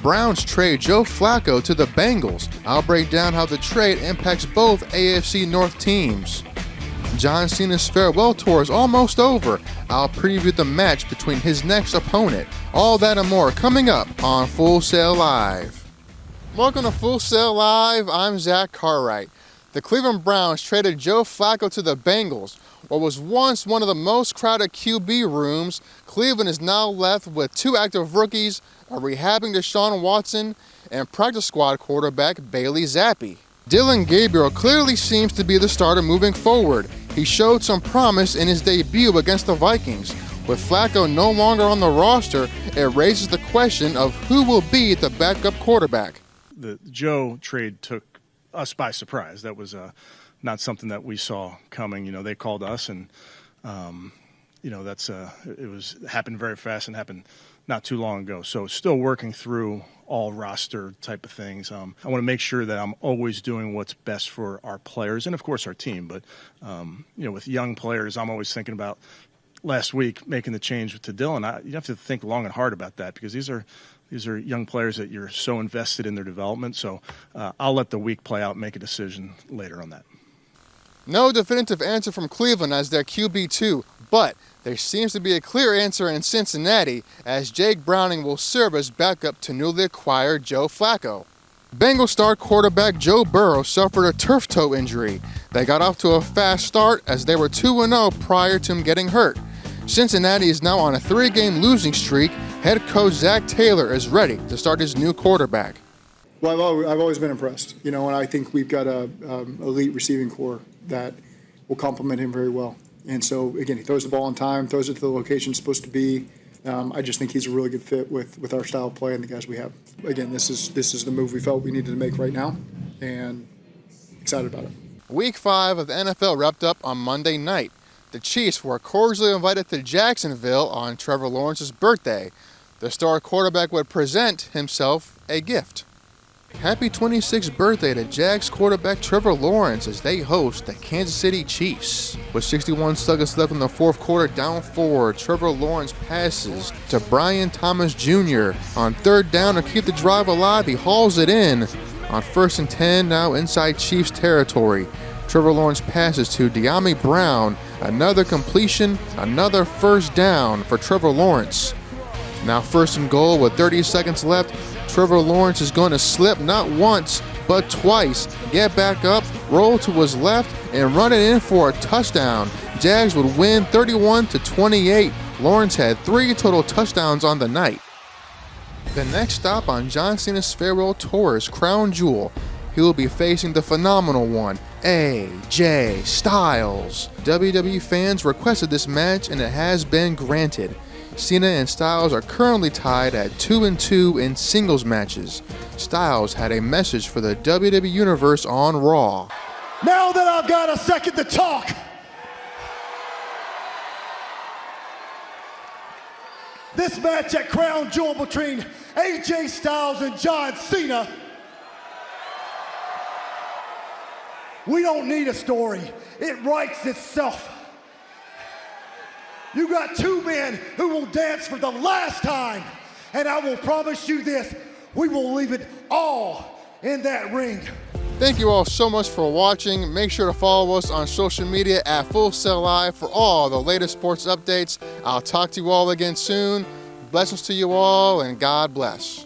Browns trade Joe Flacco to the Bengals. I'll break down how the trade impacts both AFC North teams. John Cena's farewell tour is almost over. I'll preview the match between his next opponent. All that and more coming up on Full Sail Live. Welcome to Full Sail Live. I'm Zach Cartwright. The Cleveland Browns traded Joe Flacco to the Bengals. What was once one of the most crowded QB rooms, Cleveland is now left with two active rookies, a rehabbing Deshaun Watson, and practice squad quarterback Bailey Zappi. Dillon Gabriel clearly seems to be the starter moving forward. He showed some promise in his debut against the Vikings. With Flacco no longer on the roster, it raises the question of who will be the backup quarterback. The Joe trade took us by surprise. That was not something that we saw coming. They called us, and it happened very fast and happened not too long ago. So still working through all roster type of things. I want to make sure that I'm always doing what's best for our players and of course our team. But with young players, I'm always thinking about last week making the change to Dillon. You have to think long and hard about that because these are young players that you're so invested in their development. So I'll let the week play out and make a decision later on that. No definitive answer from Cleveland as their QB2, but there seems to be a clear answer in Cincinnati as Jake Browning will serve as backup to newly acquired Joe Flacco. Bengals star quarterback Joe Burrow suffered a turf toe injury. They got off to a fast start as they were 2-0 prior to him getting hurt. Cincinnati is now on a 3-game losing streak. Head coach Zach Taylor is ready to start his new quarterback. Well, I've always been impressed, and I think we've got a elite receiving core that will complement him very well. And so, again, he throws the ball on time, throws it to the location it's supposed to be. I just think he's a really good fit with our style of play and the guys we have. Again, this is the move we felt we needed to make right now, and excited about it. Week 5 of the NFL wrapped up on Monday night. The Chiefs were cordially invited to Jacksonville on Trevor Lawrence's birthday. The star quarterback would present himself a gift. Happy 26th birthday to Jags quarterback Trevor Lawrence as they host the Kansas City Chiefs. With 61 seconds left in the fourth quarter, down 4, Trevor Lawrence passes to Brian Thomas Jr. On third down to keep the drive alive, he hauls it in. On 1st and 10, now inside Chiefs territory. Trevor Lawrence passes to De'Ami Brown. Another completion, another first down for Trevor Lawrence. Now 1st and goal with 30 seconds left. Trevor Lawrence is going to slip not once, but twice. Get back up, roll to his left, and run it in for a touchdown. Jags would win 31-28. Lawrence had 3 total touchdowns on the night. The next stop on John Cena's farewell tour is Crown Jewel. He will be facing the phenomenal one, AJ Styles. WWE fans requested this match and it has been granted. Cena and Styles are currently tied at 2-2 in singles matches. Styles had a message for the WWE Universe on Raw. Now that I've got a second to talk, this match at Crown Jewel between AJ Styles and John Cena, we don't need a story. It writes itself. You got two men who will dance for the last time, and I will promise you this, we will leave it all in that ring. Thank you all so much for watching. Make sure to follow us on social media at Full Sail Live for all the latest sports updates. I'll talk to you all again soon. Blessings to you all, and God bless.